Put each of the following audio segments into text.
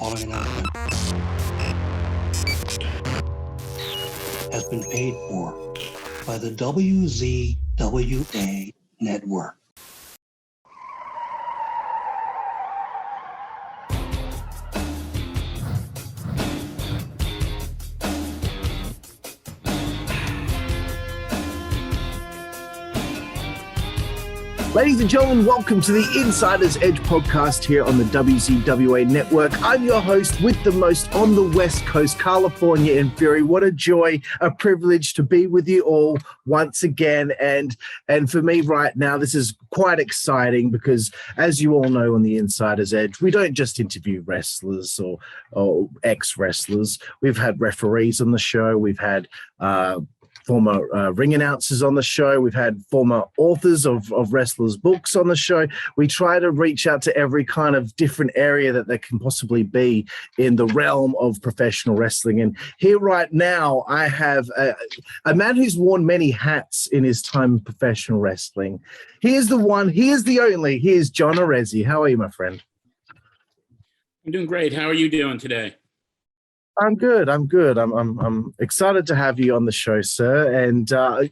following announcement has been paid for by the WZWA network. Ladies and gentlemen, welcome to the Insider's Edge podcast here on the WZWA network. I'm your host with the most on the West Coast, Karlifornia in Fury. What a joy, a privilege to be with you all once again. And for me right now, this is quite exciting because, as you all know on the Insider's Edge, we don't just interview wrestlers or ex-wrestlers. We've had referees on the show. We've had former ring announcers on the show. We've had former authors of wrestlers' books on the show. We try to reach out to every kind of different area that there can possibly be in the realm of professional wrestling. And here right now, I have a man who's worn many hats in his time in professional wrestling. He is the one, he is the only, he is John Arezzi. How are you, my friend? I'm doing great. How are you doing today? I'm good. I'm excited to have you on the show, sir. And I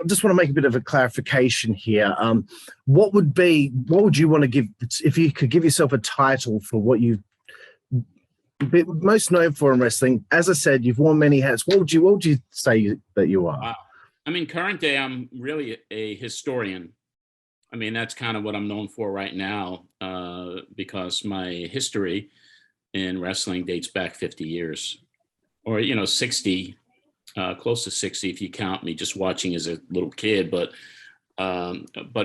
just want to make a bit of a clarification here. What would you want to give, if you could give yourself a title for what you've been most known for in wrestling? As I said, you've worn many hats. What would you say that you are? Wow. I mean, current day, I'm really a historian. I mean, that's kind of what I'm known for right now, because my history in wrestling dates back 50 years or, 60, close to 60 if you count me just watching as a little kid. But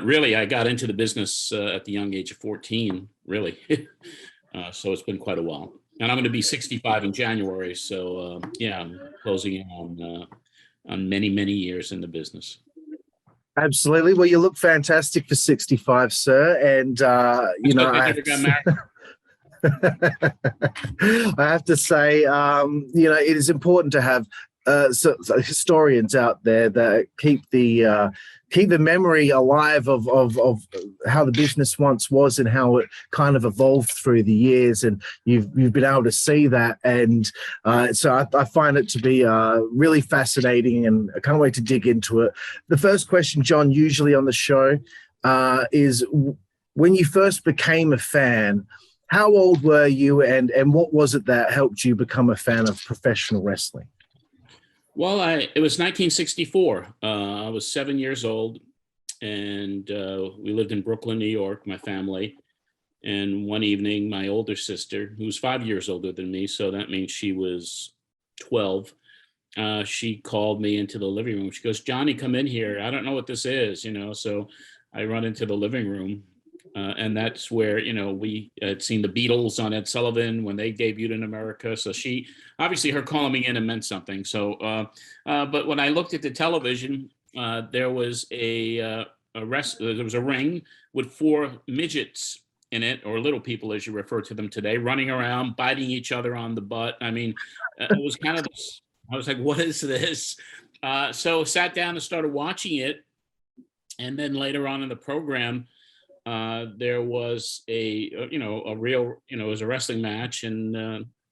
really, I got into the business at the young age of 14, really. So it's been quite a while. And I'm going to be 65 in January. So, I'm closing in on many, many years in the business. Absolutely. Well, you look fantastic for 65, sir. And, I never got married. I have to say, it is important to have so historians out there that keep the memory alive of how the business once was and how it kind of evolved through the years, and you've been able to see that, and so I find it to be really fascinating, and I can't wait to dig into it. The first question, John, usually on the show is when you first became a fan. How old were you, and what was it that helped you become a fan of professional wrestling? Well, it was 1964. I was 7 years old, and we lived in Brooklyn, New York, my family. And one evening, my older sister, who was 5 years older than me, so that means she was 12, she called me into the living room. She goes, "Johnny, come in here. I don't know what this is," So I run into the living room. And that's where, we had seen the Beatles on Ed Sullivan when they debuted in America. So she, obviously her calling me in and meant something. So, but when I looked at the television, there was there was a ring with 4 midgets in it, or little people, as you refer to them today, running around, biting each other on the butt. I mean, it was kind of this, I was like, what is this? So sat down and started watching it. And then later on in the program, there was a real, it was a wrestling match, and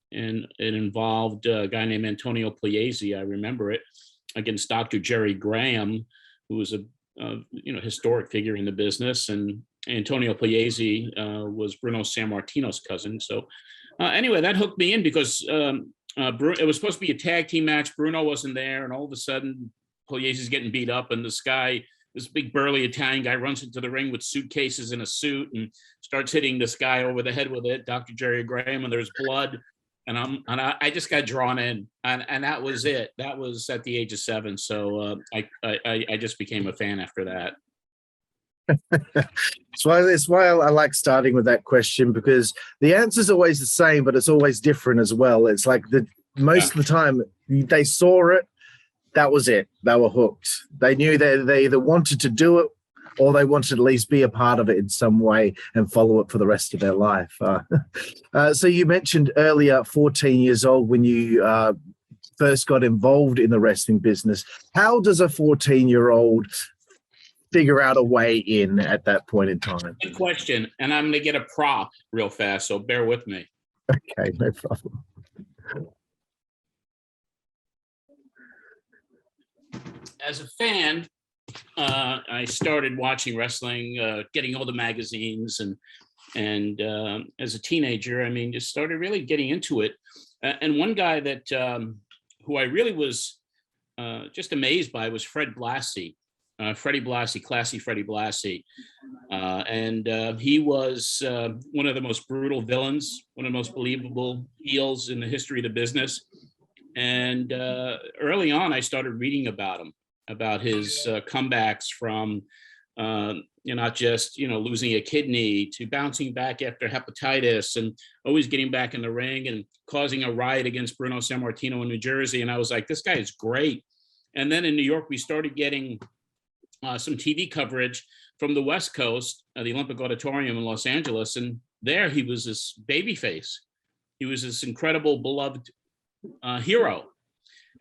it involved a guy named Antonio Pugliese. I remember it, against Dr. Jerry Graham, who was a historic figure in the business, and Antonio Pugliese was Bruno Sammartino's cousin. So anyway, that hooked me in because it was supposed to be a tag team match. Bruno wasn't there, and all of a sudden, Pugliese's getting beat up, and this big burly Italian guy runs into the ring with suitcases and a suit and starts hitting this guy over the head with it, Dr. Jerry Graham, and there's blood. And I just got drawn in, and that was it. That was at the age of 7. So I just became a fan after that. It's why I like starting with that question, because the answer is always the same, but it's always different as well. It's like most of the time they saw it. That was it. They were hooked. They knew that they either wanted to do it or they wanted to at least be a part of it in some way and follow it for the rest of their life. So you mentioned earlier 14 years old when you first got involved in the wrestling business. How does a 14-year-old figure out a way in at that point in time? Good question. And I'm going to get a prop real fast, so bear with me. Okay, no problem. As a fan, I started watching wrestling, getting all the magazines, and as a teenager, I mean, just started really getting into it. And one guy that who I really was just amazed by was Fred Blassie, Freddie Blassie, classy Freddie Blassie, and he was one of the most brutal villains, one of the most believable heels in the history of the business. And early on, I started reading about him, about his comebacks from not just losing a kidney to bouncing back after hepatitis and always getting back in the ring and causing a riot against Bruno Sammartino in New Jersey. And I was like, this guy is great. And then in New York, we started getting some TV coverage from the West Coast, the Olympic Auditorium in Los Angeles. And there he was this baby face. He was this incredible, beloved hero.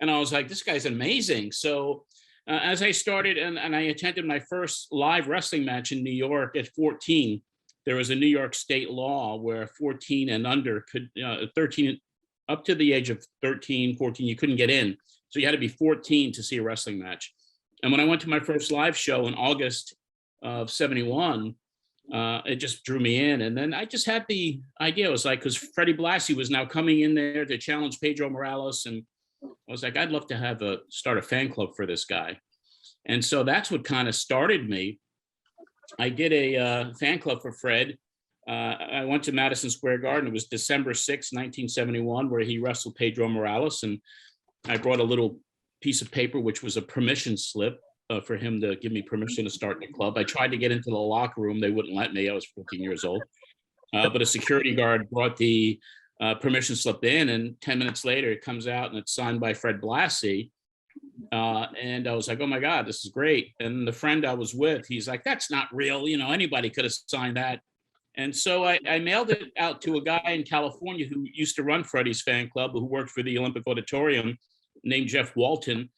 And I was like, this guy's amazing. So as I started and I attended my first live wrestling match in New York at 14, there was a New York state law where 14 and under could, 13, up to the age of 13, 14, you couldn't get in. So you had to be 14 to see a wrestling match. And when I went to my first live show in August of 71, it just drew me in. And then I just had the idea, it was like, because Freddie Blassie was now coming in there to challenge Pedro Morales. And I was like, I'd love to start a fan club for this guy. And so that's what kind of started me. I did a fan club for Fred. I went to Madison Square Garden. It was December 6, 1971, where he wrestled Pedro Morales. And I brought a little piece of paper, which was a permission slip for him to give me permission to start the club. I tried to get into the locker room. They wouldn't let me. I was 14 years old. But a security guard brought the permission slip in, and 10 minutes later, it comes out and it's signed by Fred Blassie. And I was like, oh my God, this is great. And the friend I was with, he's like, that's not real. Anybody could have signed that. And so I mailed it out to a guy in California who used to run Freddie's fan club, who worked for the Olympic Auditorium, named Jeff Walton.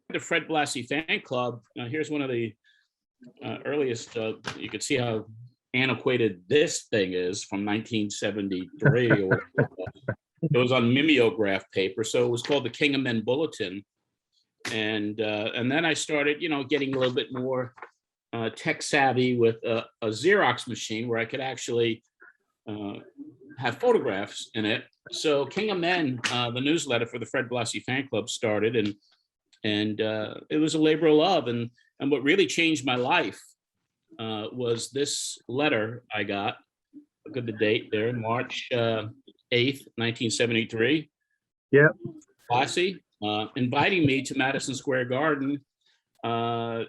The Fred Blassie fan club. Here's one of the earliest. You could see how antiquated this thing is, from 1973. Or it was on mimeograph paper, so it was called the King of Men Bulletin. And then I started, getting a little bit more tech savvy with a Xerox machine where I could actually have photographs in it. So King of Men, the newsletter for the Fred Blassie fan club, started, and it was a labor of love. And what really changed my life was this letter I got. Look at the date there, March 8th, 1973. Yeah. Blassie inviting me to Madison Square Garden to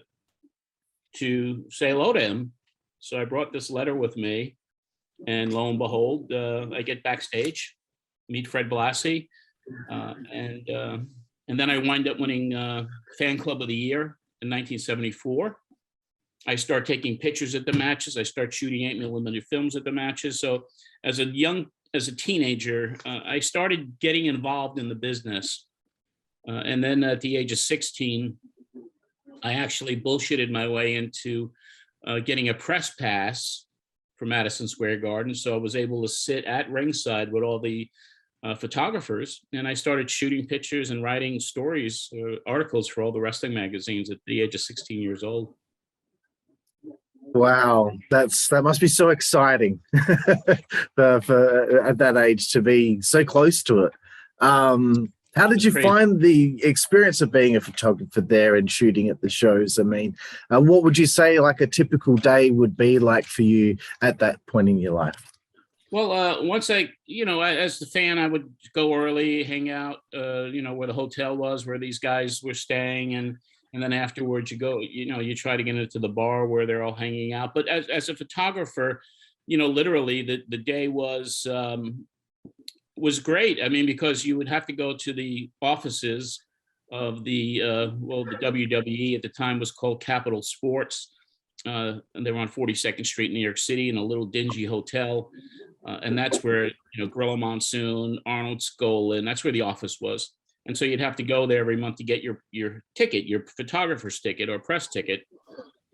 say hello to him. So I brought this letter with me, and lo and behold, I get backstage, meet Fred Blassie, and then I wind up winning Fan Club of the Year in 1974. I start taking pictures at the matches. I start shooting 8mm films at the matches. So as a teenager, I started getting involved in the business. And then at the age of 16, I actually bullshitted my way into getting a press pass for Madison Square Garden. So I was able to sit at ringside with all the photographers, and I started shooting pictures and writing stories, articles for all the wrestling magazines at the age of 16 years old. Wow, that must be so exciting for at that age to be so close to it. How did you find the experience of being a photographer there and shooting at the shows? I mean, what would you say like a typical day would be like for you at that point in your life? Well, once I, as the fan, I would go early, hang out, where the hotel was, where these guys were staying. And then afterwards you go, you try to get into the bar where they're all hanging out. But as a photographer, literally the day was great. I mean, because you would have to go to the offices of the WWE at the time was called Capital Sports. and they were on 42nd Street in New York City in a little dingy hotel. And that's where, Gorilla Monsoon, Arnold Skolin, that's where the office was. And so you'd have to go there every month to get your ticket, your photographer's ticket or press ticket.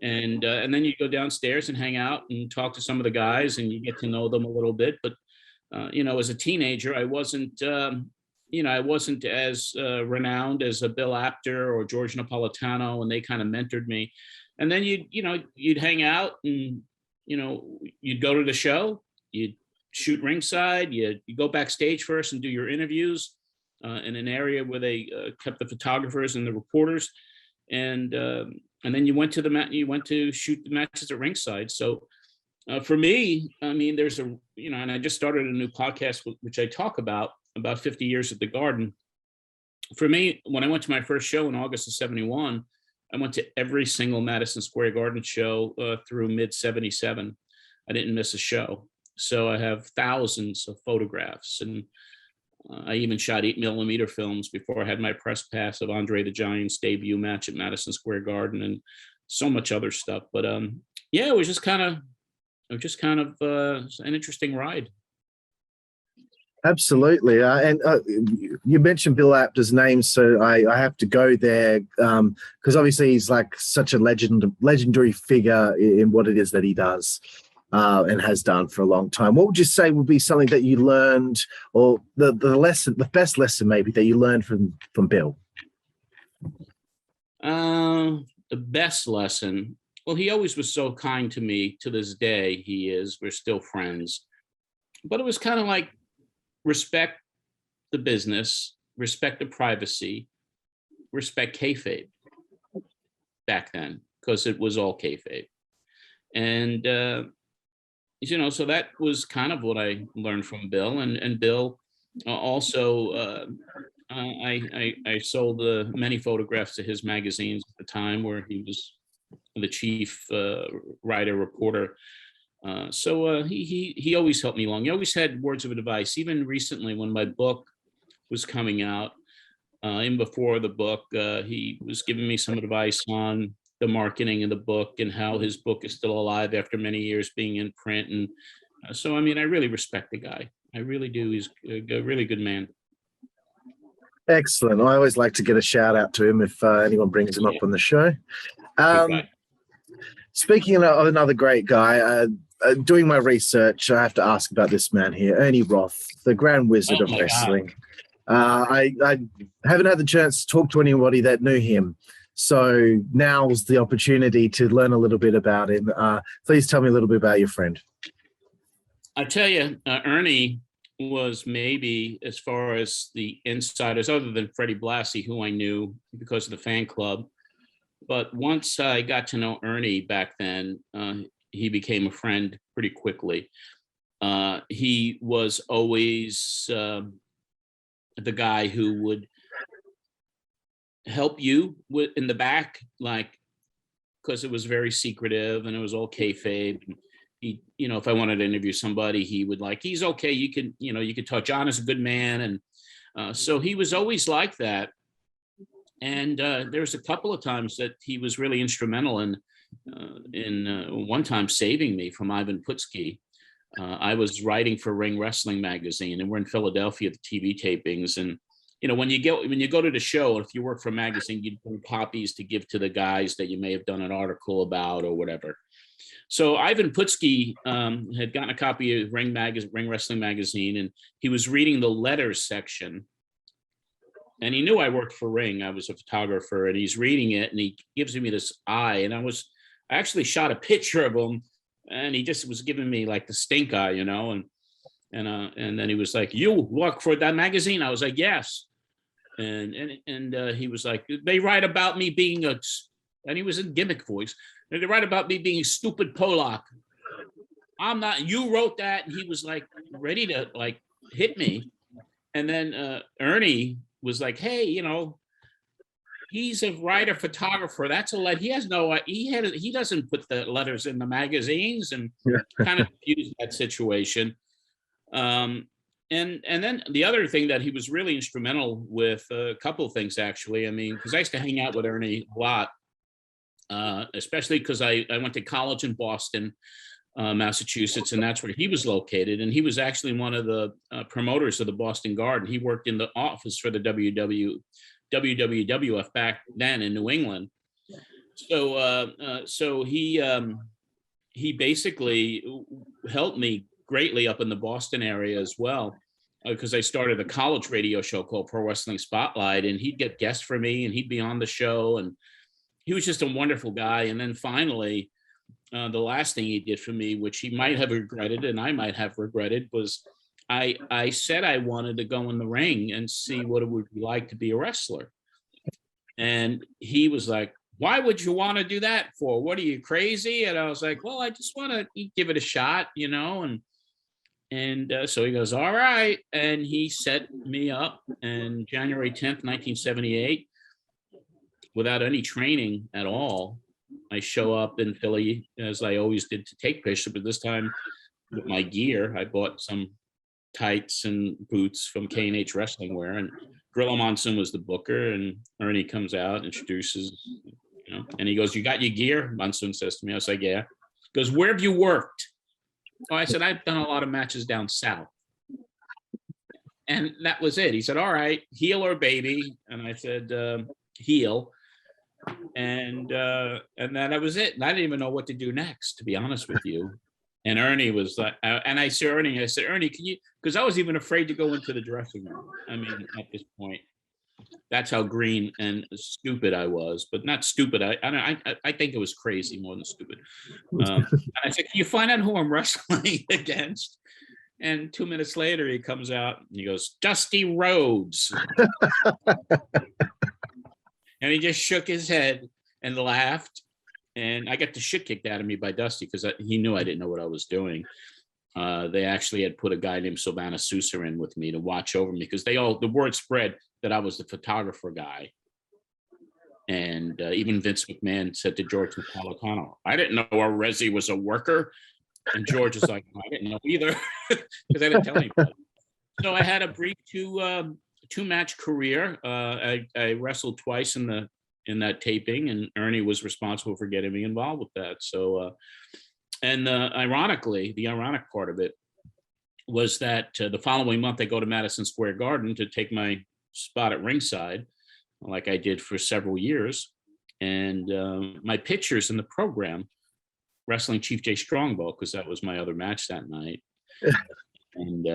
And then you go downstairs and hang out and talk to some of the guys, and you get to know them a little bit. But, as a teenager, I wasn't as renowned as a Bill Apter or George Napolitano, and they kind of mentored me. And then you'd hang out, and, you'd go to the show, you'd shoot ringside, you go backstage first and do your interviews in an area where they kept the photographers and the reporters, and then you went to shoot the matches at ringside. So for me, I mean, there's and I just started a new podcast which I talk about 50 years at the Garden. For me, when I went to my first show in August of '71, I went to every single Madison Square Garden show through mid '77. I didn't miss a show. So I have thousands of photographs, and I even shot 8mm films before I had my press pass of Andre the Giant's debut match at Madison Square Garden, and so much other stuff. But yeah, it was just kind of an interesting ride. Absolutely. And you mentioned Bill Apter's name, so I have to go there because obviously he's like such a legendary figure in what it is that he does. And has done for a long time. What would you say would be something that you learned, or the best lesson maybe that you learned from Bill? The best lesson. Well, he always was so kind to me. To this day, he is. We're still friends. But it was kind of like respect the business, respect the privacy, respect kayfabe back then, because it was all kayfabe. And so that was kind of what I learned from Bill. And Bill also, I sold many photographs to his magazines at the time, where he was the chief writer, reporter. So he always helped me along. He always had words of advice. Even recently, when my book was coming out, even before the book, he was giving me some advice on the marketing of the book and how his book is still alive after many years being in print. And so, I mean, I really respect the guy. I really do. He's a really good man. Excellent. I always like to get a shout out to him if anyone brings him up on the show. Speaking of another great guy, doing my research, I have to ask about this man here, Ernie Roth, the Grand Wizard of wrestling. I haven't had the chance to talk to anybody that knew him. So now's the opportunity to learn a little bit about him. Please tell me a little bit about your friend. I tell you, Ernie was maybe, as far as the insiders, other than Freddie Blassie, who I knew because of the fan club. But once I got to know Ernie back then, he became a friend pretty quickly. He was always the guy who would help you in the back, like, because it was very secretive and it was all kayfabe. He, if I wanted to interview somebody, he would he's okay. You could talk. John is a good man, and so he was always like that. And there was a couple of times that he was really instrumental in one time saving me from Ivan Putski. I was writing for Ring Wrestling magazine, and we're in Philadelphia at the TV tapings, and when you go to the show, if you work for a magazine, you'd bring copies to give to the guys that you may have done an article about or whatever. So Ivan Putski had gotten a copy of Ring Wrestling magazine, and he was reading the letters section. And he knew I worked for Ring. I was a photographer, and he's reading it, and he gives me this eye. And I actually shot a picture of him, and he just was giving me like the stink eye, And then he was like, "You work for that magazine?" I was like, "Yes." And he was like, "They write about me being and he was in gimmick voice. They write about me being a stupid Polak. I'm not. You wrote that." And he was like ready to hit me. And then Ernie was like, "Hey, he's a writer photographer. That's a let. He has no. He doesn't put the letters in the magazines," and kind of used that situation. And then the other thing that he was really instrumental with, a couple of things actually. I mean, because I used to hang out with Ernie a lot, especially because I went to college in Boston, Massachusetts, and that's where he was located. And he was actually one of the promoters of the Boston Garden. He worked in the office for the WWF back then in New England. So he basically helped me greatly up in the Boston area as well, because I started a college radio show called Pro Wrestling Spotlight, and he'd get guests for me and he'd be on the show, and he was just a wonderful guy. And then finally, the last thing he did for me, which he might have regretted and I might have regretted, was I said I wanted to go in the ring and see what it would be like to be a wrestler. And he was like, "Why would you want to do that for? What are you, crazy?" And I was like, "Well, I just want to give it a shot, you know." And so he goes, "All right." And he set me up. And January 10th, 1978, without any training at all, I show up in Philly, as I always did, to take pictures, but this time with my gear. I bought some tights and boots from K&H Wrestling Wear, and Gorilla Monsoon was the booker, and Ernie comes out, introduces, you know, and he goes, "You got your gear?" Monsoon says to me. I was like, "Yeah." He goes, "Where have you worked?" Oh, I said, "I've done a lot of matches down south." And that was it. He said, "All right, heel or baby?" And I said, "Heel." And that was it. And I didn't even know what to do next, to be honest with you. And Ernie was like, and I said, "Ernie, can you," because I was even afraid to go into the dressing room. I mean, at this point, that's how green and stupid I was, but not stupid. I think it was crazy more than stupid. And I said, "Can you find out who I'm wrestling against?" And 2 minutes later, he comes out and he goes, "Dusty Rhodes." And he just shook his head and laughed. And I got the shit kicked out of me by Dusty because he knew I didn't know what I was doing. They actually had put a guy named Sylvana Sousa in with me to watch over me, because the word spread that I was the photographer guy. And even Vince McMahon said to George Napolitano, "I didn't know Arezzi was a worker." And George was like, "I didn't know either," because I didn't tell anybody. So I had a brief two-match career. I wrestled twice in that taping, and Ernie was responsible for getting me involved with that. So, ironically, the ironic part of it was that the following month I go to Madison Square Garden to take my spot at ringside, like I did for several years, and my pictures in the program, wrestling Chief Jay Strongbow, because that was my other match that night, and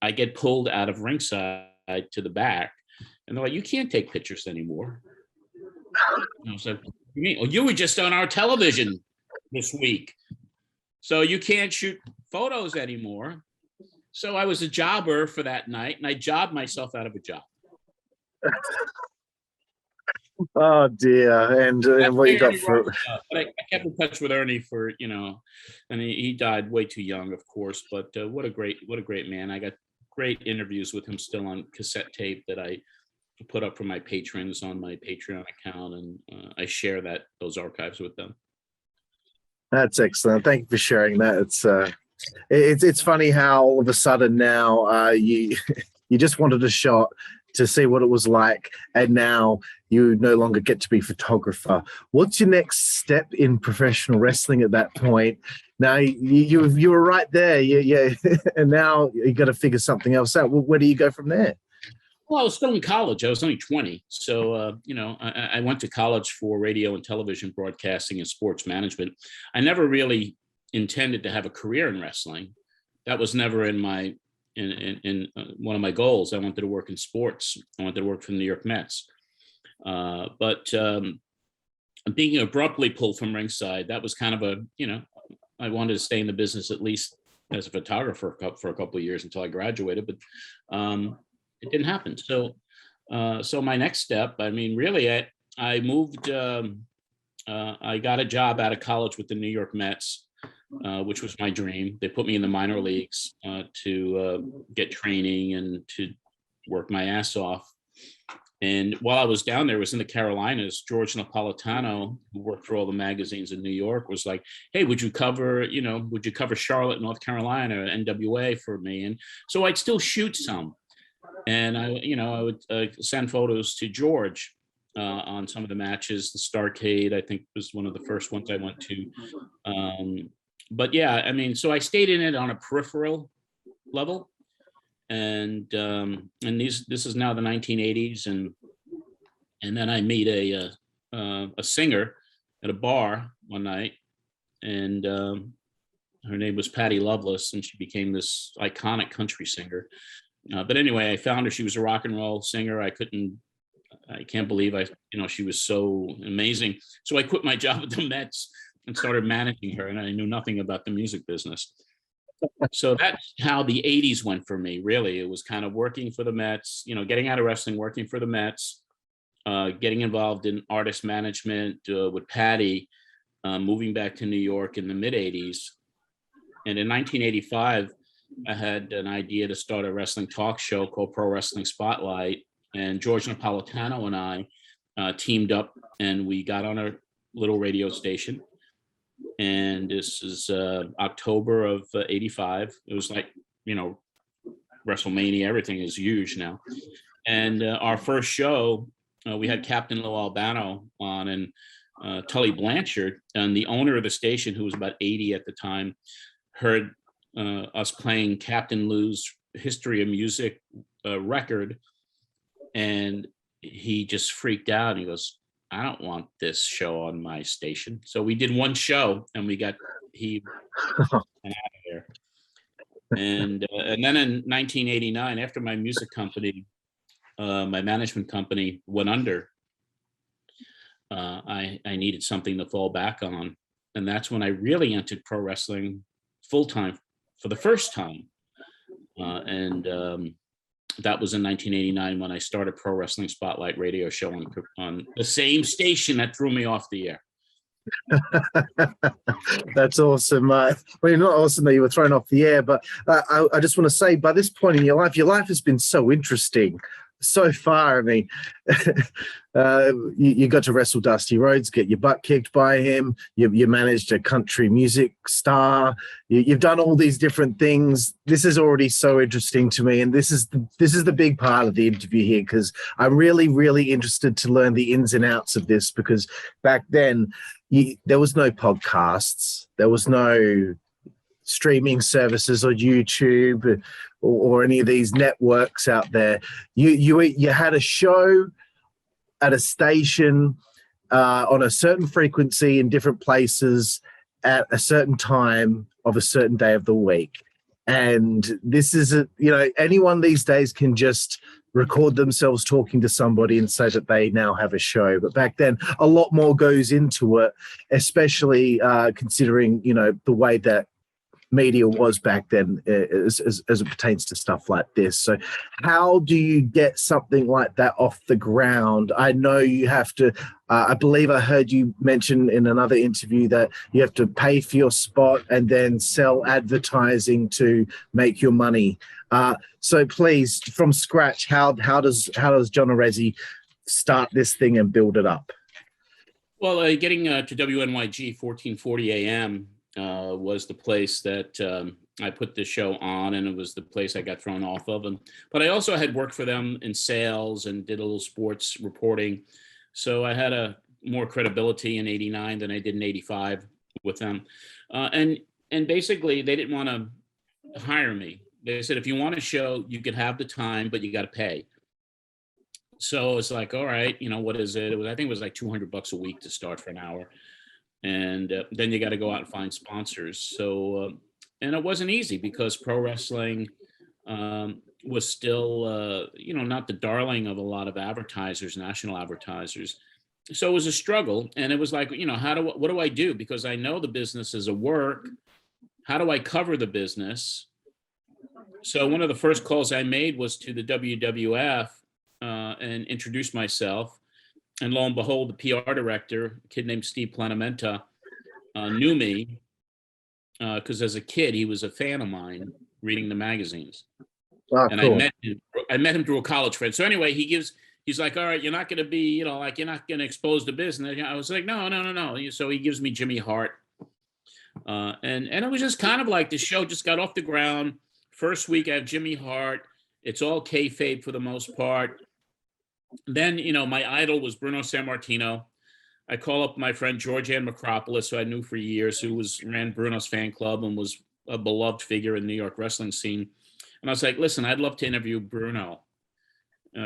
I get pulled out of ringside to the back. And they're like, "You can't take pictures anymore." And I was like, "What do you mean?" "Oh, you were just on our television this week, so you can't shoot photos anymore." So I was a jobber for that night, and I jobbed myself out of a job. Oh dear! And what you got for? But I kept in touch with Ernie for, and he died way too young, of course. But what a great man! I got great interviews with him still on cassette tape that I put up for my patrons on my Patreon account, and I share those archives with them. That's excellent. Thank you for sharing that. It's funny how all of a sudden now you just wanted a shot to see what it was like, and now you no longer get to be photographer. What's your next step in professional wrestling at that point? Now you were right there, yeah, and now you got to figure something else out. Where do you go from there? Well, I was still in college. I was only 20. So, I went to college for radio and television broadcasting and sports management. I never really intended to have a career in wrestling. That was never in one of my goals. I wanted to work in sports. I wanted to work for the New York Mets. But being abruptly pulled from ringside, that was kind of I wanted to stay in the business at least as a photographer for a couple of years until I graduated, but it didn't happen. So my next step, I mean, really, I moved, I got a job out of college with the New York Mets, which was my dream. They put me in the minor leagues to get training and to work my ass off. And while I was down there, was in the Carolinas, George Napolitano, who worked for all the magazines in New York, was like, "Hey, would you cover Charlotte, North Carolina, NWA for me?" And so I'd still shoot some. And I would send photos to George. on some of the matches. The Starcade, I think, was one of the first ones I went to. But yeah, I mean, so I stayed in it on a peripheral level, and this is now the 1980s, and then I meet a singer at a bar one night, and her name was Patty Loveless, and she became this iconic country singer. But anyway, I found her. She was a rock and roll singer. I can't believe she was so amazing. So I quit my job at the Mets and started managing her, and I knew nothing about the music business. So that's how the 80s went for me, really. It was kind of working for the Mets, getting out of wrestling, working for the Mets, getting involved in artist management with Patty, moving back to New York in the mid 80s. And in 1985, I had an idea to start a wrestling talk show called Pro Wrestling Spotlight. And George Napolitano and I teamed up, and we got on a little radio station. And this is October of 85. It was like, WrestleMania, everything is huge now. And our first show, we had Captain Lou Albano on, and Tully Blanchard, and the owner of the station, who was about 80 at the time, heard us playing Captain Lou's History of Music record, and he just freaked out. He goes, "I don't want this show on my station." So we did one show, and we got out of there. And then in 1989, after my music company, my management company went under, I needed something to fall back on, and that's when I really entered pro wrestling full time for the first time. That was in 1989 when I started Pro Wrestling Spotlight radio show on the same station that threw me off the air. That's awesome. Well, not awesome that you were thrown off the air, but I just want to say, by this point in your life has been so interesting so far. I mean, you got to wrestle Dusty Rhodes, get your butt kicked by him. You managed a country music star. You've done all these different things. This is already so interesting to me, and this is the big part of the interview here, because I'm really, really interested to learn the ins and outs of this, because back then there was no podcasts, there was no streaming services or YouTube or any of these networks out there. You had a show at a station on a certain frequency in different places at a certain time of a certain day of the week. And this is anyone these days can just record themselves talking to somebody and say that they now have a show. But back then, a lot more goes into it, especially considering, the way that media was back then as it pertains to stuff like this. So how do you get something like that off the ground? I know you have to, I believe I heard you mention in another interview that you have to pay for your spot and then sell advertising to make your money. So please, from scratch, how does John Arezzi start this thing and build it up? Well, getting to WNYG 1440 AM was the place that I put the show on, and it was the place I got thrown off of. But I also had worked for them in sales and did a little sports reporting. So I had a more credibility in 89 than I did in 85 with them. And basically they didn't want to hire me. They said, if you want a show, you could have the time, but you got to pay. So it's like, all right, what is it? I think it was like $200 a week to start for an hour. And then you got to go out and find sponsors. So, and it wasn't easy, because pro wrestling was still, not the darling of a lot of advertisers, national advertisers. So it was a struggle. And it was like, what do I do? Because I know the business is a work. How do I cover the business? So one of the first calls I made was to the WWF and introduced myself. And lo and behold, the PR director, a kid named Steve Plenamenta, knew me because as a kid, he was a fan of mine reading the magazines. Oh, and cool. I met him through a college friend. So anyway, he's like, all right, you're not going to be, you're not going to expose the business. I was like, no. So he gives me Jimmy Hart. And it was just kind of like the show just got off the ground. First week I have Jimmy Hart. It's all kayfabe for the most part. then, you know, my idol was Bruno Sammartino. I call up my friend Georgianne Macropolis, who I knew for years, who ran Bruno's fan club and was a beloved figure in the New York wrestling scene. And I was like, listen, I'd love to interview Bruno.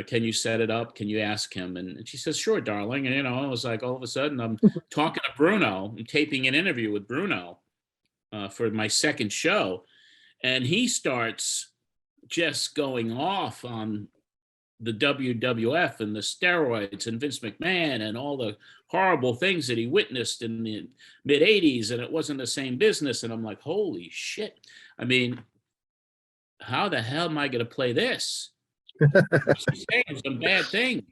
Can you set it up? Can you ask him? And she says, sure, darling. And, you know, I was like, all of a sudden I'm talking to Bruno, I'm taping an interview with Bruno for my second show. And he starts just going off on the WWF and the steroids and Vince McMahon and all the horrible things that he witnessed in the mid 80s. And it wasn't the same business. And I'm like, holy shit. I mean, how the hell am I going to play this? She's saying some bad thing.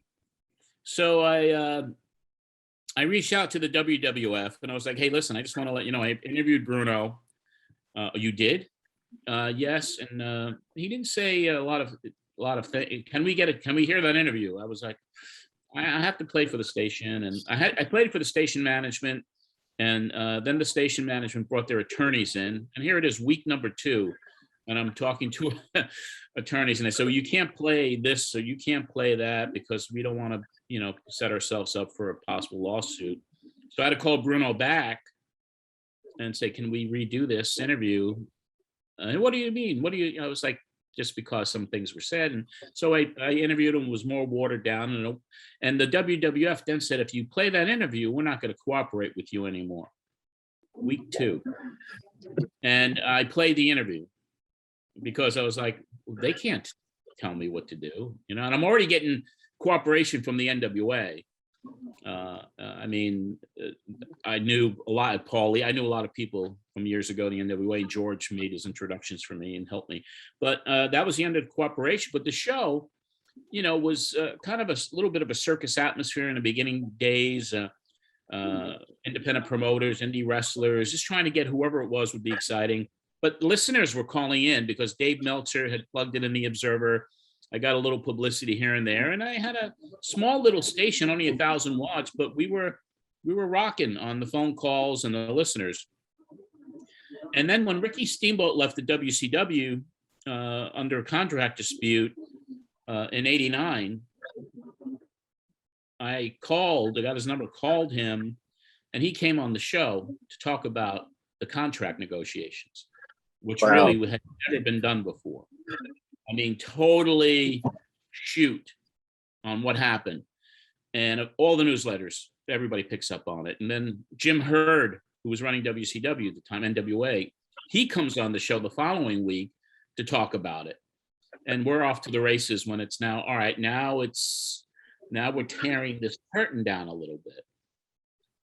So I reached out to the WWF and I was like, hey, listen, I just want to let you know, I interviewed Bruno. You did? Yes. And he didn't say a lot of things. Can we hear that interview? I was like, I have to play for the station. And I played for the station management. And then the station management brought their attorneys in. And here it is, week number 2. And I'm talking to attorneys and they say, well, you can't play this or you can't play that because we don't want to, you know, set ourselves up for a possible lawsuit. So I had to call Bruno back and say, can we redo this interview? And what do you mean? I was like, just because some things were said. And so I interviewed him, was more watered down. And the WWF then said, if you play that interview, we're not going to cooperate with you anymore. Week 2. And I played the interview because I was like, well, they can't tell me what to do, you know, and I'm already getting cooperation from the NWA. I mean, I knew a lot of Paulie. I knew a lot of people from years ago, the NWA. George made his introductions for me and helped me. But that was the end of cooperation. But the show, you know, was kind of a little bit of a circus atmosphere in the beginning days. Independent promoters, indie wrestlers, just trying to get whoever it was would be exciting. But listeners were calling in because Dave Meltzer had plugged it in the Observer. I got a little publicity here and there, and I had a small little station, only 1,000 watts, but we were rocking on the phone calls and the listeners. And then when Ricky Steamboat left the WCW under a contract dispute in '89, I got his number, called him, and he came on the show to talk about the contract negotiations, which really had never been done before. I mean, totally shoot on what happened. And all the newsletters, everybody picks up on it. And then Jim Hurd, who was running WCW at the time, NWA, he comes on the show the following week to talk about it. And we're off to the races when it's now, all right, now we're tearing this curtain down a little bit.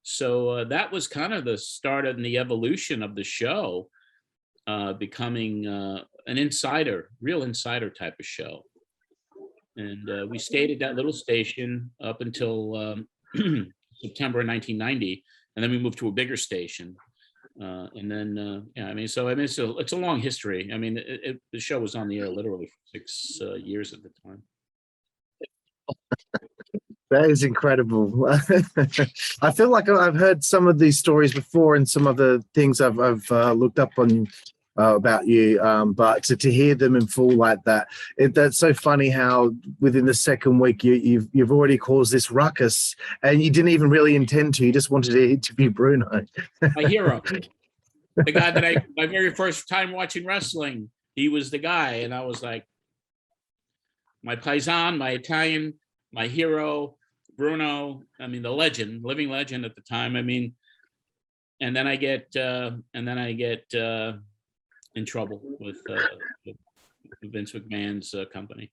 So that was kind of the start of the evolution of the show, becoming an real insider type of show. And we stayed at that little station up until September 1990, and then we moved to a bigger station. And then, it's a long history. I mean, the show was on the air literally for 6 years at the time. That is incredible. I feel like I've heard some of these stories before and some of the things I've looked up on about you, but to hear them in full like that, that's so funny how within the second week you've already caused this ruckus and you didn't even really intend to. You just wanted to interview Bruno. My hero, the guy that my very first time watching wrestling, he was the guy, and I was like, my paisan, my Italian, my hero, Bruno. I mean, the legend, living legend at the time. I mean, and then I get in trouble with Vince McMahon's company.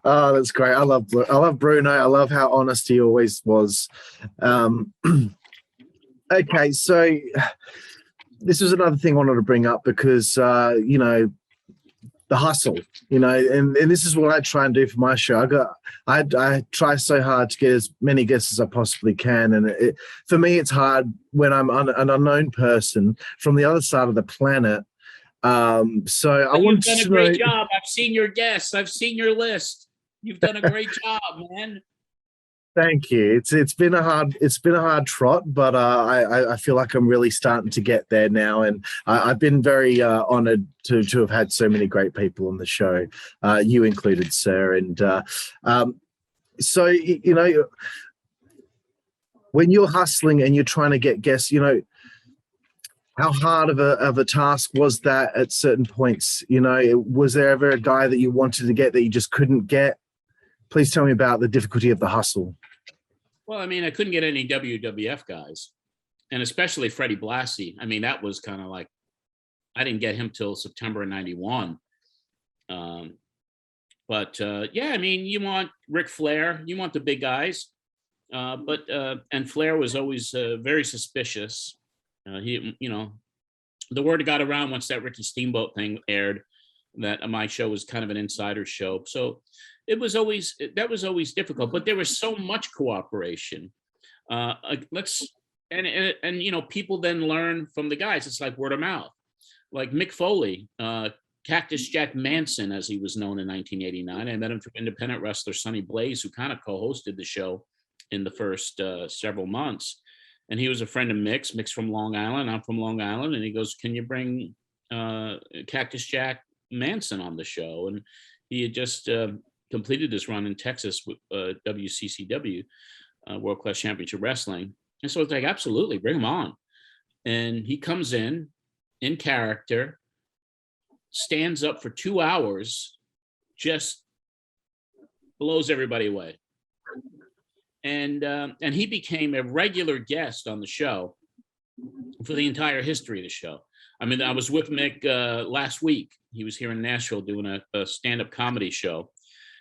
Oh, that's great. I love Bruno. I love how honest he always was. Okay, so this was another thing I wanted to bring up because the hustle, and this is what I try and do for my show. I try so hard to get as many guests as I possibly can, and for me, it's hard when I'm an unknown person from the other side of the planet. So I want to know. You've done a great job. I've seen your guests. I've seen your list. You've done a great job, man. Thank you. It's been a hard trot, but I feel like I'm really starting to get there now, and I've been very honoured to have had so many great people on the show, you included, sir. And so you know, when you're hustling and you're trying to get guests, you know, how hard of a task was that at certain points? You know, was there ever a guy that you wanted to get that you just couldn't get? Please tell me about the difficulty of the hustle. Well, I mean, I couldn't get any WWF guys, and especially Freddie Blassie. I mean, that was kind of like, I didn't get him till September of '91. Yeah, I mean, you want Ric Flair, you want the big guys, and Flair was always very suspicious. He, you know, the word got around once that Ricky Steamboat thing aired that my show was kind of an insider show. So that was always difficult, but there was so much cooperation. And you know, people then learn from the guys. It's like word of mouth. Like Mick Foley, Cactus Jack Manson, as he was known in 1989. I met him through independent wrestler Sonny Blaze, who kind of co-hosted the show in the first several months. And he was a friend of Mick's. Mick's from Long Island. I'm from Long Island. And he goes, "Can you bring Cactus Jack Manson on the show?" And he had just completed this run in Texas with WCCW, World Class Championship Wrestling. And so it's like, absolutely, bring him on. And he comes in character, stands up for 2 hours, just blows everybody away. And he became a regular guest on the show for the entire history of the show. I mean, I was with Mick last week. He was here in Nashville doing a stand-up comedy show.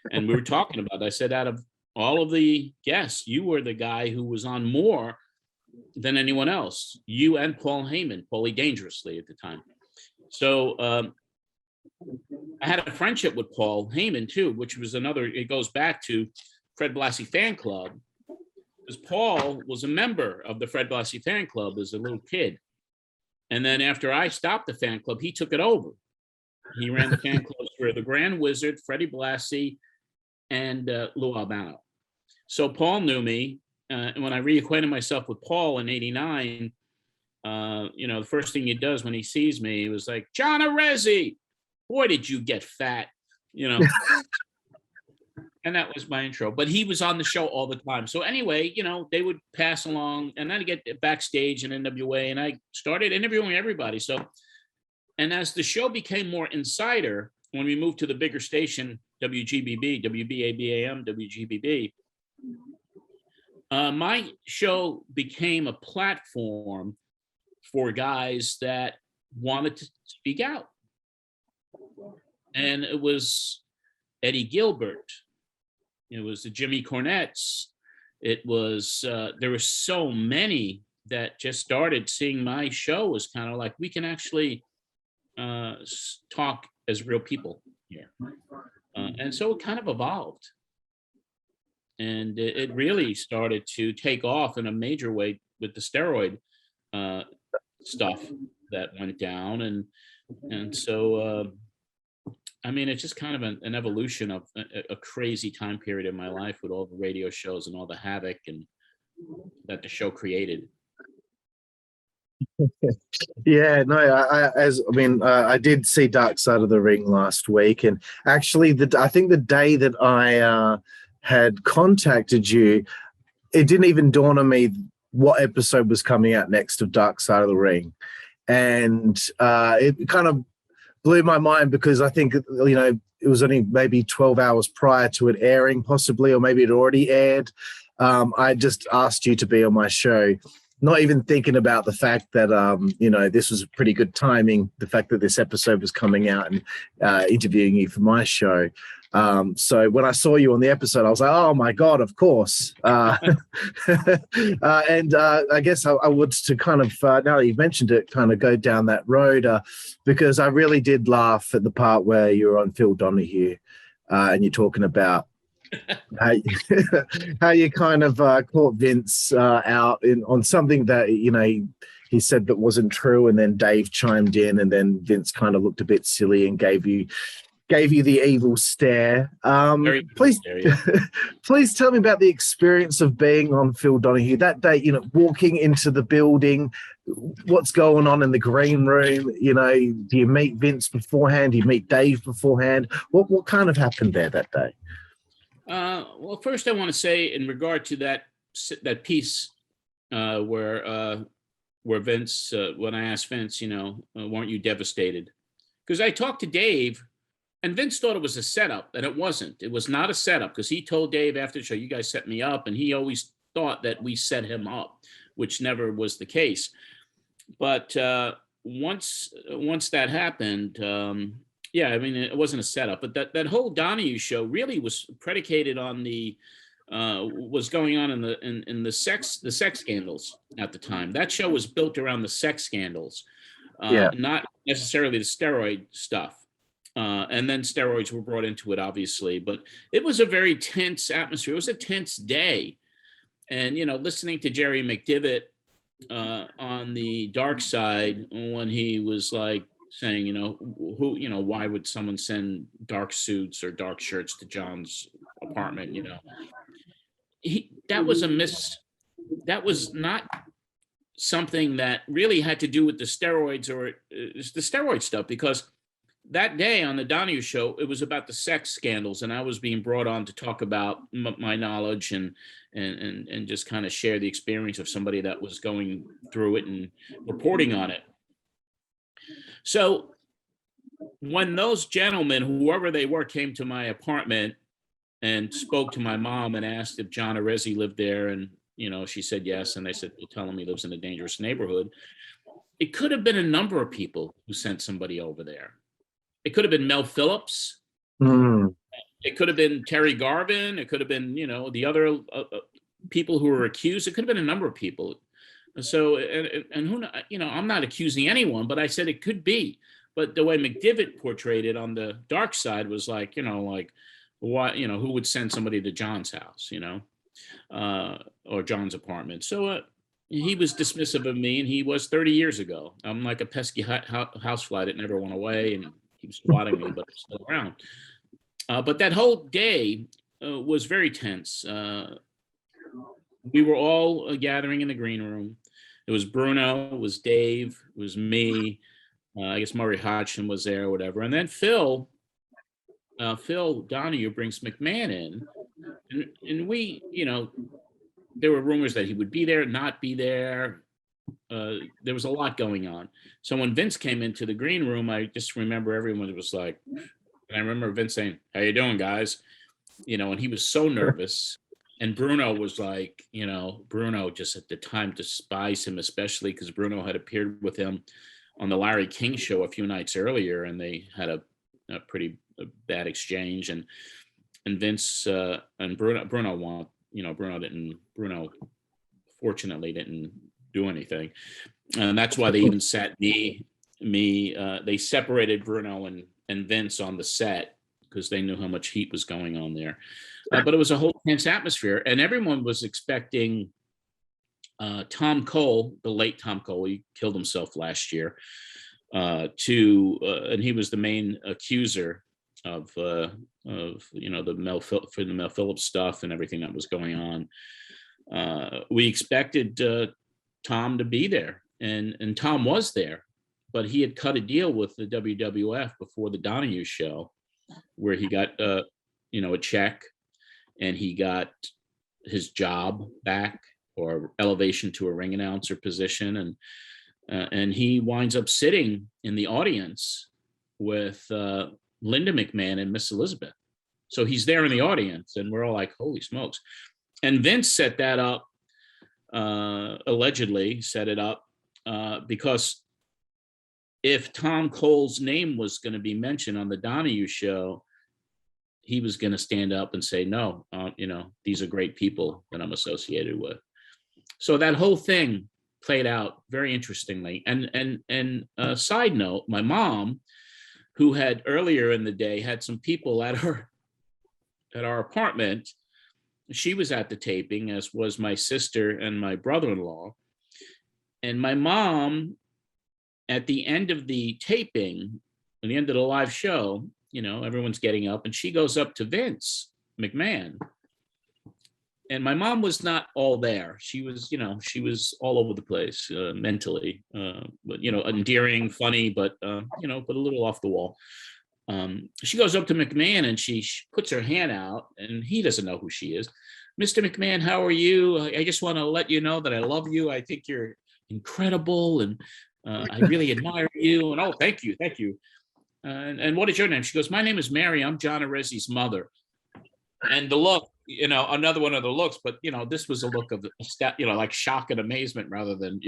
And we were talking about it. I said, out of all of the guests, you were the guy who was on more than anyone else. You and Paul Heyman, Paulie Dangerously at the time. So I had a friendship with Paul Heyman too, which was it goes back to Fred Blassie fan club. Because Paul was a member of the Fred Blassie fan club as a little kid. And then after I stopped the fan club, he took it over. He ran the fan clubs for the Grand Wizard, Freddie Blassie, and Lou Albano. So Paul knew me. And when I reacquainted myself with Paul in '89, you know, the first thing he does when he sees me, he was like, "John Arezzi, boy, did you get fat," you know. And that was my intro. But he was on the show all the time. So anyway, you know, they would pass along, and then I get backstage in NWA, and I started interviewing everybody. So, and as the show became more insider, when we moved to the bigger station, WGBB, WBABAM, WGBB, my show became a platform for guys that wanted to speak out. And it was Eddie Gilbert. It was the Jimmy Cornettes. It was, there were so many that just started seeing my show as kind of like, we can actually talk as real people here. And so it kind of evolved. And it really started to take off in a major way with the steroid stuff that went down. And so, I mean, it's just kind of an evolution of a crazy time period in my life with all the radio shows and all the havoc and that the show created. Yeah, no, I did see Dark Side of the Ring last week, and actually, I think the day that I had contacted you, it didn't even dawn on me what episode was coming out next of Dark Side of the Ring, and it kind of blew my mind because I think, you know, it was only maybe 12 hours prior to it airing, possibly, or maybe it already aired. I just asked you to be on my show, not even thinking about the fact that, you know, this was pretty good timing, the fact that this episode was coming out and interviewing you for my show. So when I saw you on the episode, I was like, oh my God, of course. And I guess I would to kind of, now that you've mentioned it, kind of go down that road because I really did laugh at the part where you were on Phil Donahue and you're talking about how you kind of caught Vince out on something that, you know, he said that wasn't true, and then Dave chimed in, and then Vince kind of looked a bit silly and gave you gave you the evil stare. Very Please, area. please tell me about the experience of being on Phil Donahue that day. Walking into the building, what's going on in the green room? Do you meet Vince beforehand? Do you meet Dave beforehand? What kind of happened there that day? Well, first I want to say in regard to that piece where Vince, when I asked Vince, weren't you devastated? Because I talked to Dave, and Vince thought it was a setup, and it wasn't. It was not a setup, because he told Dave after the show, you guys set me up, and he always thought that we set him up, which never was the case. But once that happened, it wasn't a setup. But that whole Donahue show really was predicated on was going on in the sex scandals at the time. That show was built around the sex scandals, not necessarily the steroid stuff. And then steroids were brought into it, obviously. But it was a very tense atmosphere. It was a tense day. And, listening to Jerry McDevitt on the dark side when he was like saying, why would someone send dark suits or dark shirts to John's apartment, that was not something that really had to do with the steroids or the steroid stuff, because that day on the Donahue show, it was about the sex scandals, and I was being brought on to talk about my knowledge and just kind of share the experience of somebody that was going through it and reporting on it. So when those gentlemen, whoever they were, came to my apartment and spoke to my mom and asked if John Arezzi lived there, and she said yes, and they said, well, tell him he lives in a dangerous neighborhood. It could have been a number of people who sent somebody over there. It could have been Mel Phillips. It could have been Terry Garvin. It could have been, the other people who were accused. It could have been a number of people. So, and who, I'm not accusing anyone, but I said it could be. But the way McDevitt portrayed it on the dark side was like, why, who would send somebody to John's house, or John's apartment. So he was dismissive of me, and he was 30 years ago. I'm like a pesky housefly that never went away and keeps swatting me, but I'm still around. But that whole day was very tense. We were all gathering in the green room. It was Bruno, it was Dave, it was me. I guess Murray Hodgson was there or whatever. And then Phil Donahue brings McMahon in. And we, there were rumors that he would be there, not be there. There was a lot going on. So when Vince came into the green room, I just remember everyone was like, and I remember Vince saying, how you doing, guys? And he was so nervous. And Bruno was like, Bruno just at the time despised him, especially because Bruno had appeared with him on the Larry King show a few nights earlier, and they had a pretty bad exchange. And Vince and Bruno fortunately didn't do anything, and that's why they even sat they separated Bruno and Vince on the set, because they knew how much heat was going on there. But it was a whole tense atmosphere, and everyone was expecting Tom Cole, the late Tom Cole, he killed himself last year, and he was the main accuser of the Mel Phillips stuff and everything that was going on. We expected Tom to be there, and Tom was there, but he had cut a deal with the WWF before the Donahue show, where he got a check, and he got his job back, or elevation to a ring announcer position, and he winds up sitting in the audience with Linda McMahon and Miss Elizabeth. So he's there in the audience, and we're all like, holy smokes. And Vince set that up, allegedly set it up, because if Tom Cole's name was going to be mentioned on the Donahue show, he was going to stand up and say, no, these are great people that I'm associated with. So that whole thing played out very interestingly. And side note, my mom, who had earlier in the day had some people at our apartment, she was at the taping, as was my sister and my brother-in-law. And my mom, at the end of the taping, at the end of the live show, everyone's getting up, and she goes up to Vince McMahon. And my mom was not all there. She was, she was all over the place mentally, but, endearing, funny, but a little off the wall. She goes up to McMahon and she puts her hand out, and he doesn't know who she is. Mr. McMahon, how are you? I just want to let you know that I love you. I think you're incredible, and I really admire you. And thank you. And what is your name? She goes, my name is Mary. I'm John Arezzi's mother. And the look, another one of the looks, but this was a look of like shock and amazement rather than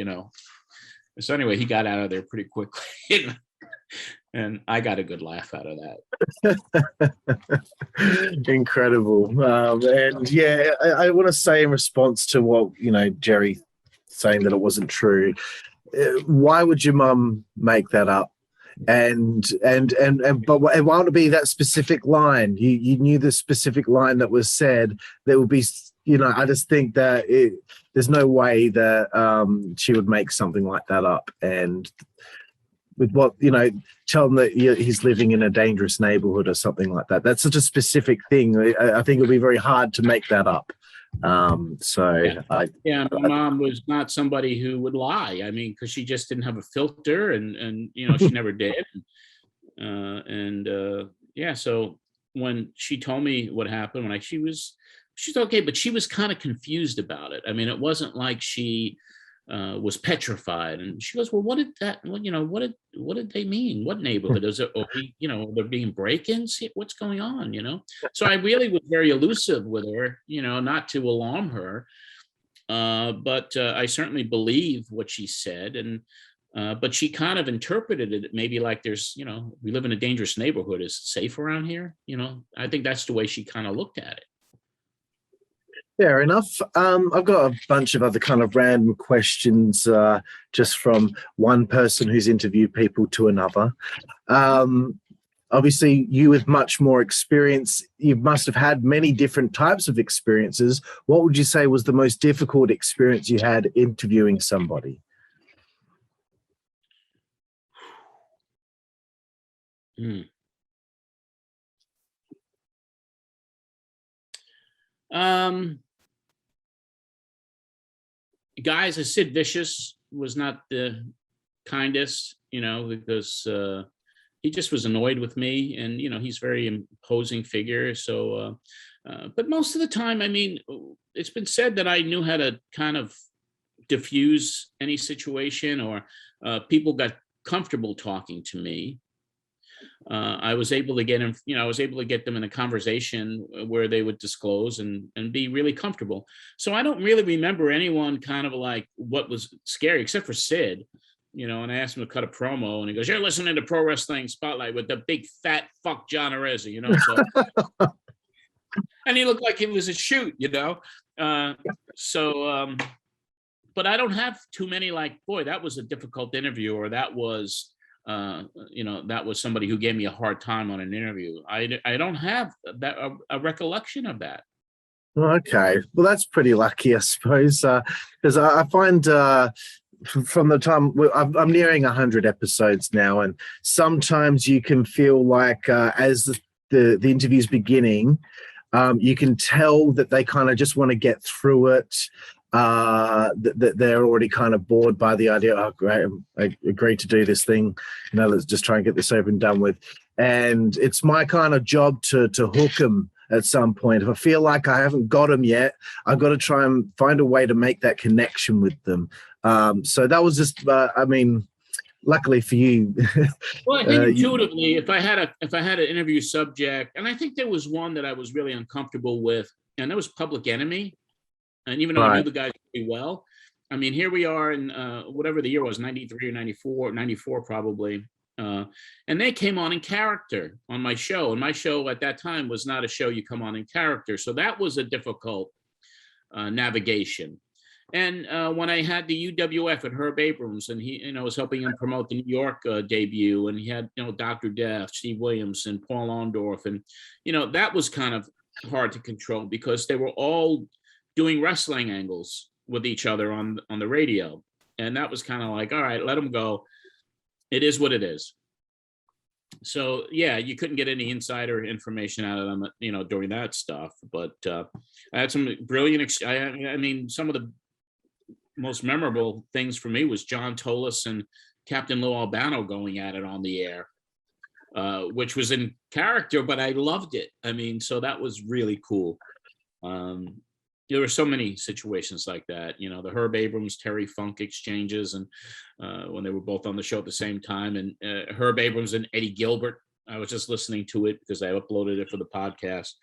So anyway, he got out of there pretty quickly, and I got a good laugh out of that. Incredible. And yeah, I want to say in response to what Jerry saying that it wasn't true. Why would your mum make that up? But it won't be that specific line. You knew the specific line that was said. There would be, I just think that there's no way that she would make something like that up. And with what, tell him that he's living in a dangerous neighborhood or something like that. That's such a specific thing. I think it would be very hard to make that up. My mom was not somebody who would lie. I mean, because she just didn't have a filter, and she never did. So when she told me what happened, she's okay, but she was kind of confused about it. I mean, it wasn't like she was petrified, and she goes, well, what did they mean? What neighborhood is it? They're being break-ins. What's going on? So I really was very elusive with her, not to alarm her, but I certainly believe what she said, and but she kind of interpreted it maybe like there's, we live in a dangerous neighborhood. Is it safe around here? I think that's the way she kind of looked at it. Fair enough. I've got a bunch of other kind of random questions just from one person who's interviewed people to another. Obviously, you with much more experience, you must have had many different types of experiences. What would you say was the most difficult experience you had interviewing somebody? Guys, Sid Vicious was not the kindest, because he just was annoyed with me, and he's a very imposing figure. So, but most of the time, I mean, it's been said that I knew how to kind of diffuse any situation, or people got comfortable talking to me. I was able to get him, I was able to get them in a conversation where they would disclose and be really comfortable. So I don't really remember anyone kind of like what was scary, except for Sid, and I asked him to cut a promo, and he goes, you're listening to Pro Wrestling Spotlight with the big fat fuck John Arezzi, so. And he looked like it was a shoot, but I don't have too many like, boy, that was a difficult interview, or that was, that was somebody who gave me a hard time on an interview. I don't have that a recollection of that. Okay, well, that's pretty lucky, I suppose, because I find from the time I'm nearing 100 episodes now, and sometimes you can feel like as the interview's beginning, you can tell that they kind of just want to get through it. That they're already kind of bored by the idea. Oh, great! I agreed to do this thing. Let's just try and get this over and done with. And it's my kind of job to hook them at some point. If I feel like I haven't got them yet, I've got to try and find a way to make that connection with them. So that was just. Luckily for you. Well, I think intuitively, if I had an interview subject, and I think there was one that I was really uncomfortable with, and that was Public Enemy. And even though I knew the guys pretty well, I mean, here we are in whatever the year was, 93 or 94 probably. And they came on in character on my show. And my show at that time was not a show you come on in character. So that was a difficult navigation. And when I had the UWF at Herb Abrams, and he, was helping him promote the New York debut, and he had, Dr. Death, Steve Williams, and Paul Orndorff, and, that was kind of hard to control because they were all doing wrestling angles with each other on the radio. And that was kind of like, all right, let them go. It is what it is. So yeah, you couldn't get any insider information out of them, during that stuff. But I had some brilliant. I mean, some of the most memorable things for me was John Tolis and Captain Lou Albano going at it on the air, which was in character, but I loved it. I mean, so that was really cool. There were so many situations like that, the Herb Abrams, Terry Funk exchanges, and when they were both on the show at the same time, and Herb Abrams and Eddie Gilbert. I was just listening to it because I uploaded it for the podcast.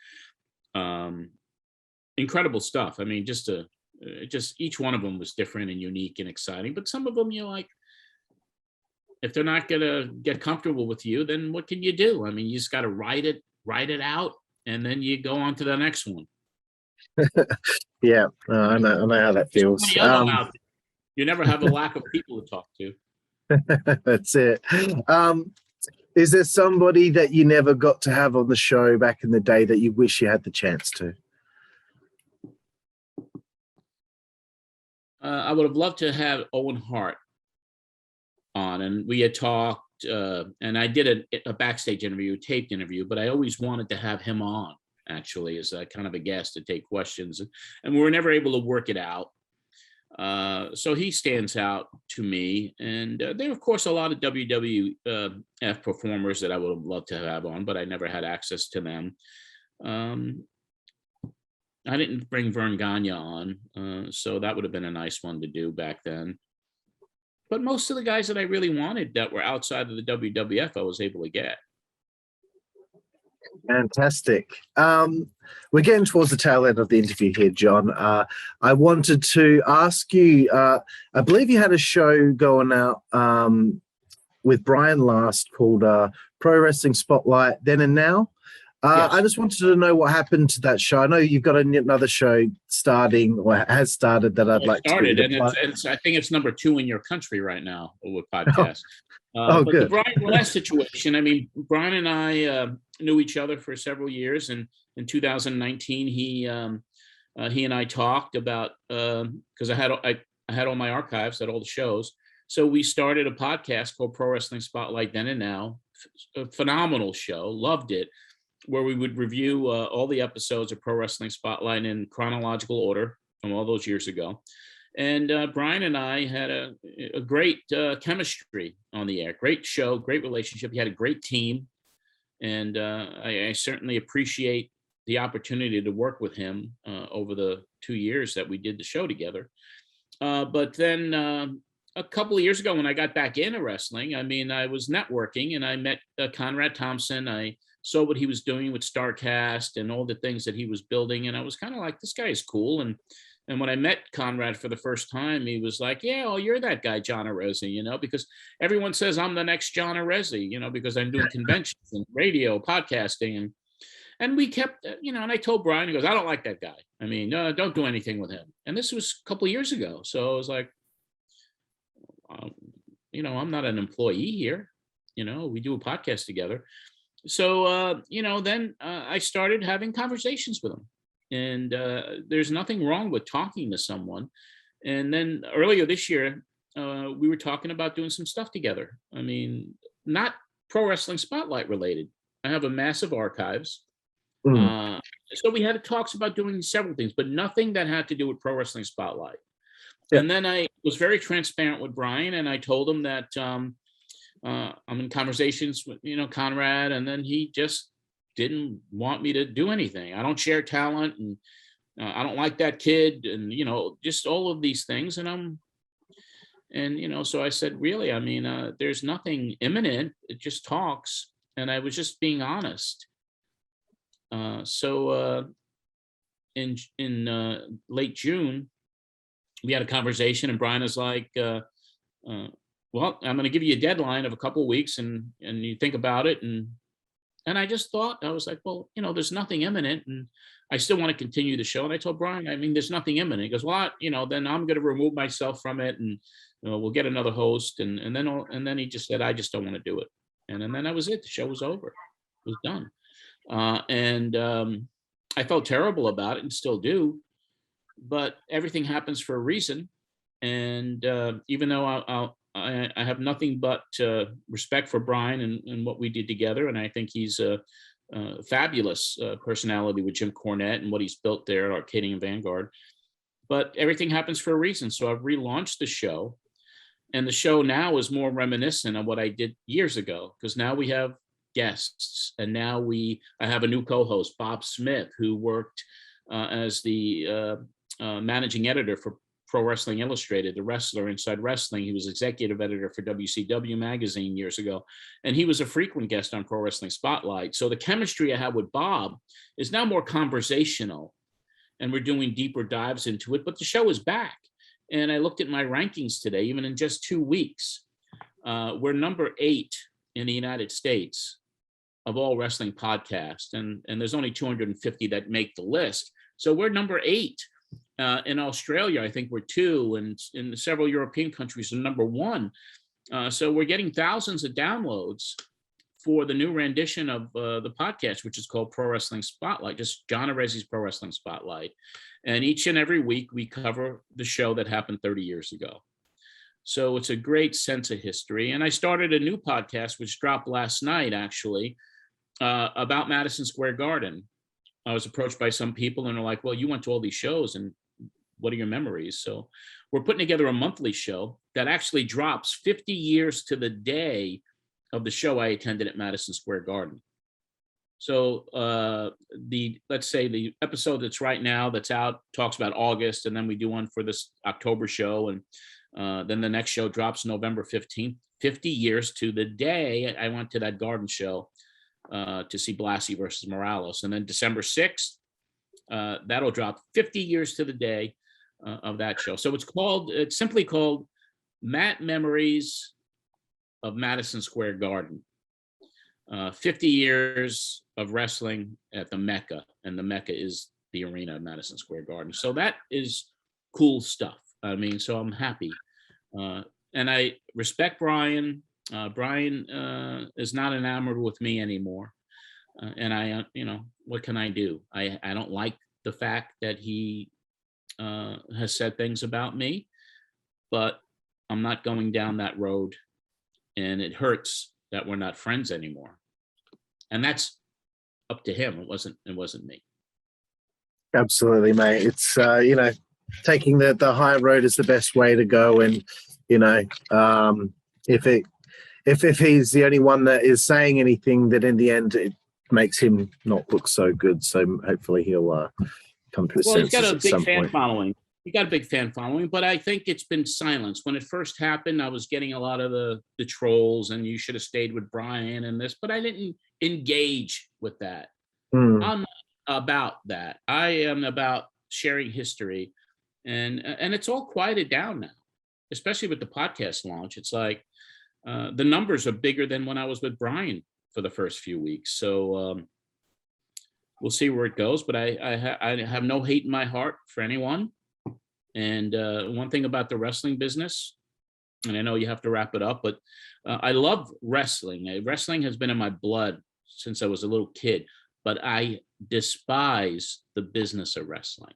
Incredible stuff. I mean, just each one of them was different and unique and exciting, but some of them if they're not gonna get comfortable with you, then what can you do? I mean, you just got to write it out, and then you go on to the next one. Yeah, I know how that feels. You never have a lack of people to talk to. That's it. Is there somebody that you never got to have on the show back in the day that you wish you had the chance to? I would have loved to have Owen Hart on, and we had talked, and I did a backstage interview, a taped interview, but I always wanted to have him on, actually, as a kind of a guest to take questions, and we were never able to work it out. So he stands out to me, and there are, of course, a lot of WWF performers that I would have loved to have on, but I never had access to them. I didn't bring Vern Gagne on, so that would have been a nice one to do back then. But most of the guys that I really wanted that were outside of the WWF, I was able to get. Fantastic. We're getting towards the tail end of the interview here, John. I wanted to ask you, I believe you had a show going out with Brian last called Pro Wrestling Spotlight Then and Now. Yes. I just wanted to know what happened to that show. I know you've got another show starting or has started that I'd like to started, and I think it's number 2 in your country right now with podcasts. But good. The Brian Glass situation, I mean, Brian and I knew each other for several years, and in 2019, he and I talked about, because I had all my archives at all the shows, so we started a podcast called Pro Wrestling Spotlight Then and Now. A phenomenal show, loved it, where we would review all the episodes of Pro Wrestling Spotlight in chronological order from all those years ago. And Brian and I had a great chemistry on the air. Great show, great relationship. He had a great team. And I certainly appreciate the opportunity to work with him over the 2 years that we did the show together. But then a couple of years ago, when I got back into wrestling, I mean, I was networking and I met Conrad Thompson. I saw what he was doing with StarCast and all the things that he was building. And I was kind of like, this guy is cool. And when I met Conrad for the first time, he was like, yeah, oh, you're that guy, John Arezzi, because everyone says I'm the next John Arezzi, because I'm doing conventions and radio, podcasting. And we kept, and I told Brian, he goes, I don't like that guy. I mean, no, don't do anything with him. And this was a couple of years ago. So I was like, I'm not an employee here. We do a podcast together. So, then I started having conversations with him. And there's nothing wrong with talking to someone. And then earlier this year, we were talking about doing some stuff together. I mean, not Pro Wrestling Spotlight related. I have a massive archives. So we had talks about doing several things, but nothing that had to do with Pro Wrestling Spotlight. Yeah. And then I was very transparent with Brian, and I told him that I'm in conversations with, Conrad, and then he just didn't want me to do anything. I don't share talent, and I don't like that kid, and just all of these things. So I said, really, I mean, there's nothing imminent. It just talks, and I was just being honest. So in late June, we had a conversation, and Brian is like, well, I'm going to give you a deadline of a couple of weeks, and you think about it. And I just thought, I was like, well, there's nothing imminent, and I still want to continue the show. And I told Brian, I mean, there's nothing imminent. He goes, well, then I'm going to remove myself from it, and we'll get another host. And then he just said, I just don't want to do it. And then that was it. The show was over. It was done. I felt terrible about it, and still do. But everything happens for a reason. And even though I have nothing but respect for Brian and what we did together. And I think he's a fabulous personality with Jim Cornette and what he's built there at Arcadian Vanguard. But everything happens for a reason. So I've relaunched the show. And the show now is more reminiscent of what I did years ago, because now we have guests. And now I have a new co-host, Bob Smith, who worked as the managing editor for Pro Wrestling Illustrated, the wrestler inside wrestling. He was executive editor for WCW magazine years ago. And he was a frequent guest on Pro Wrestling Spotlight. So the chemistry I have with Bob is now more conversational, and we're doing deeper dives into it, but the show is back. And I looked at my rankings today, even in just 2 weeks, we're number 8 in the United States of all wrestling podcasts. And there's only 250 that make the list. So we're number 8. In Australia, I think we're 2, and in several European countries, we're number 1. So we're getting thousands of downloads for the new rendition of the podcast, which is called Pro Wrestling Spotlight, just John Arezzi's Pro Wrestling Spotlight. And each and every week, we cover the show that happened 30 years ago. So it's a great sense of history. And I started a new podcast, which dropped last night, actually, about Madison Square Garden. I was approached by some people, and they're like, well, you went to all these shows, and what are your memories? So we're putting together a monthly show that actually drops 50 years to the day of the show I attended at Madison Square Garden. So let's say the episode that's right now that's out talks about August, and then we do one for this October show, and then the next show drops November 15th, 50 years to the day I went to that Garden show to see Blassie versus Morales. And then December 6th, that'll drop 50 years to the day of that show. So it's simply called Matt Memories of Madison Square Garden. 50 years of wrestling at the Mecca, and the Mecca is the arena of Madison Square Garden. So that is cool stuff. I mean, so I'm happy. And I respect Brian. Brian is not enamored with me anymore. And what can I do? I don't like the fact that he has said things about me, but I'm not going down that road. And it hurts that we're not friends anymore. And that's up to him. It wasn't me. Absolutely, mate. It's, taking the high road is the best way to go. And, if he's the only one that is saying anything, that in the end it makes him not look so good. So hopefully he'll come to his senses at some point. He's got a big fan following. He got a big fan following, but I think it's been silenced. When it first happened, I was getting a lot of the trolls, and you should have stayed with Brian and this, but I didn't engage with that. I'm not about that. I am about sharing history, and it's all quieted down now, especially with the podcast launch. It's like the numbers are bigger than when I was with Brian for the first few weeks. So we'll see where it goes, but I have no hate in my heart for anyone. And one thing about the wrestling business, and I know you have to wrap it up, but I love wrestling. Wrestling has been in my blood since I was a little kid, but I despise the business of wrestling.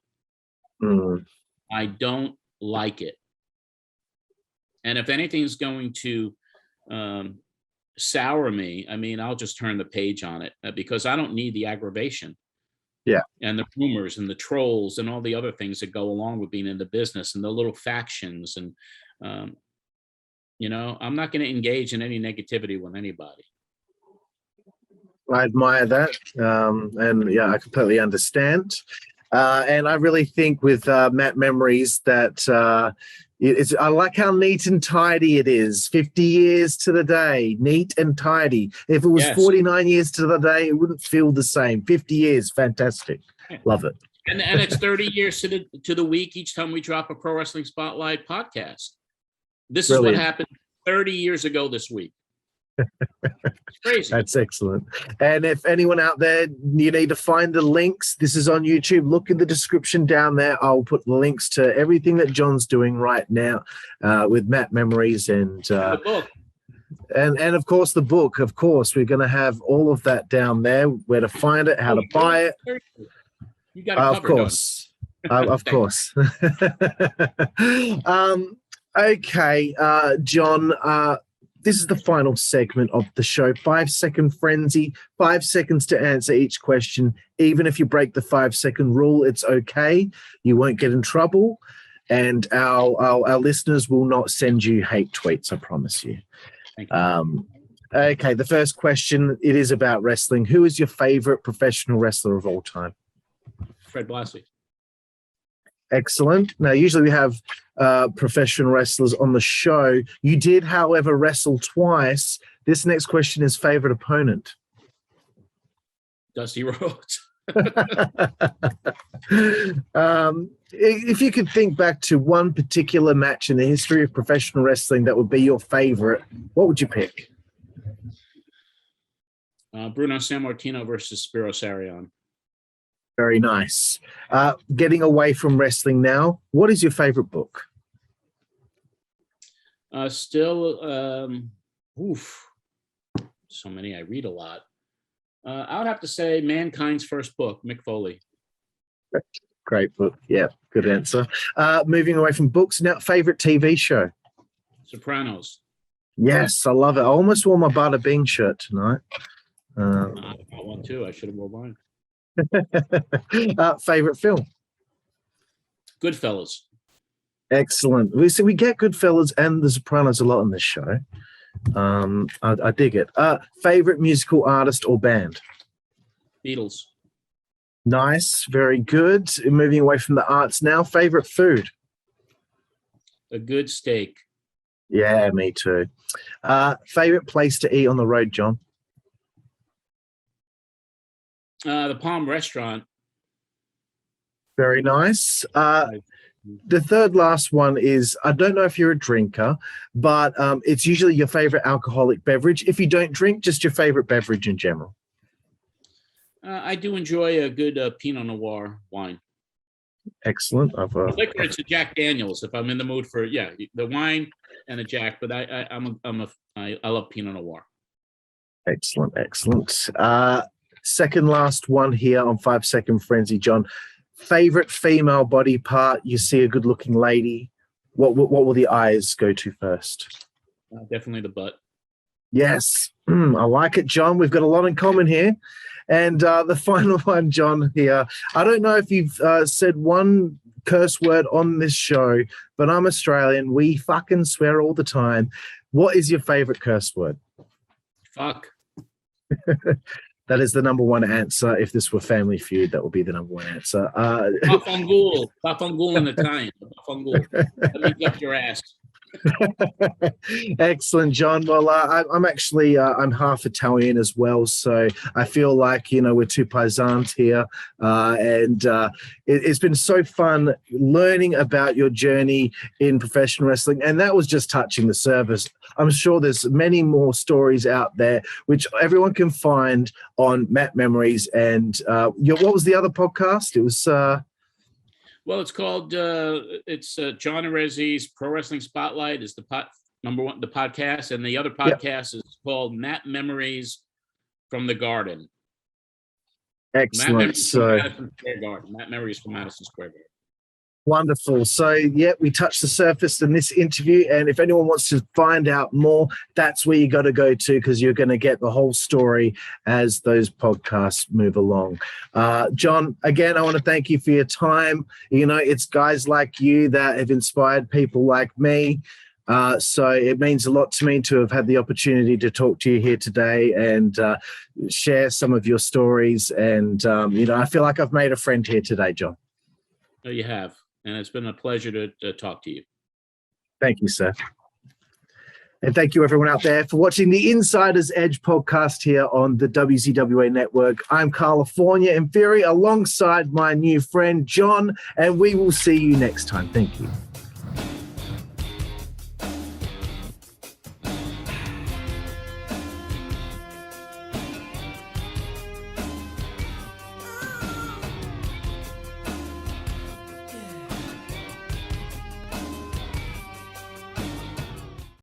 I don't like it. And if anything's going to sour me, I mean, I'll just turn the page on it because I don't need the aggravation. Yeah. And the rumors and the trolls and all the other things that go along with being in the business and the little factions. And, I'm not going to engage in any negativity with anybody. I admire that. And yeah, I completely understand. And I really think with Matt Memories that I like how neat and tidy it is. 50 years to the day, neat and tidy. If it was 49 years to the day, it wouldn't feel the same. 50 years, fantastic. Love it. And it's 30 years to the week each time we drop a Pro Wrestling Spotlight podcast. This Brilliant. Is what happened 30 years ago this week. It's crazy. That's excellent. And if anyone out there, you need to find the links, this is on YouTube. Look in the description down there. I'll put links to everything that John's doing right now with Matt Memories and the book. And of course the book. Of course, we're going to have all of that down there. Where to find it, how to buy it. You got it covered, of course. Okay, John, this is the final segment of the show. 5-second frenzy, 5 seconds to answer each question. Even if you break the 5-second rule, it's okay. You won't get in trouble. And our listeners will not send you hate tweets, I promise you. Thank you. Okay, the first question, it is about wrestling. Who is your favorite professional wrestler of all time? Fred Blassie. Excellent. Now, usually we have professional wrestlers on the show. You did, however, wrestle twice. This next question is favorite opponent. Dusty Rhodes. If you could think back to one particular match in the history of professional wrestling that would be your favorite, what would you pick? Bruno Sammartino versus Spiro Sarion. Very nice. Getting away from wrestling now, what is your favorite book? So many. I read a lot. I would have to say Mankind's First Book, Mick Foley. Great book. Yeah, good answer. Moving away from books now, favorite TV show? Sopranos. Yes, I love it. I almost wore my Bada Bing shirt tonight. I got one too. I should have worn mine. Favorite film? Goodfellas. Excellent. We get Goodfellas and The Sopranos a lot on this show. I dig it. Favorite musical artist or band? Beatles. Nice. Very good. Moving away from the arts now. Favorite food? A good steak. Yeah, me too. Favorite place to eat on the road, John? The Palm Restaurant. Very nice. The third last one is, I don't know if you're a drinker, but it's usually your favorite alcoholic beverage. If you don't drink, just your favorite beverage in general. I do enjoy a good Pinot Noir wine. Excellent. Liquor, it's a Jack Daniels if I'm in the mood for the wine and a Jack. But I love Pinot Noir. Excellent. Second last one here on 5-second frenzy, John. Favorite female body part? You see a good-looking lady. What will the eyes go to first? Definitely the butt. Yes, I like it, John. We've got a lot in common here. And the final one, John, here. I don't know if you've said one curse word on this show, but I'm Australian. We fucking swear all the time. What is your favorite curse word? Fuck. That is the number one answer. If this were Family Feud, that would be the number one answer. Pafangul. Pafangul in Italian. Pafangul. That means up your ass. Excellent, John. Well, I'm actually I'm half Italian as well, so I feel like we're two paisans here, and it's been so fun learning about your journey in professional wrestling, and that was just touching the surface. I'm sure there's many more stories out there which everyone can find on Matt Memories. And what was the other podcast? It was. Well, it's called John Arezzi's Pro Wrestling Spotlight is the podcast, and the other podcast is called Matt Memories from the Garden. Excellent. Matt Memories from Madison Square Garden. Wonderful. So, we touched the surface in this interview, and if anyone wants to find out more, that's where you got to go to, because you're going to get the whole story as those podcasts move along. John, again, I want to thank you for your time. It's guys like you that have inspired people like me. So it means a lot to me to have had the opportunity to talk to you here today and share some of your stories. And, I feel like I've made a friend here today, John. Oh, you have. And it's been a pleasure to talk to you. Thank you, sir. And thank you, everyone out there, for watching the Insider's Edge podcast here on the WZWA Network. I'm Karlifornia in Fury alongside my new friend, John, and we will see you next time. Thank you.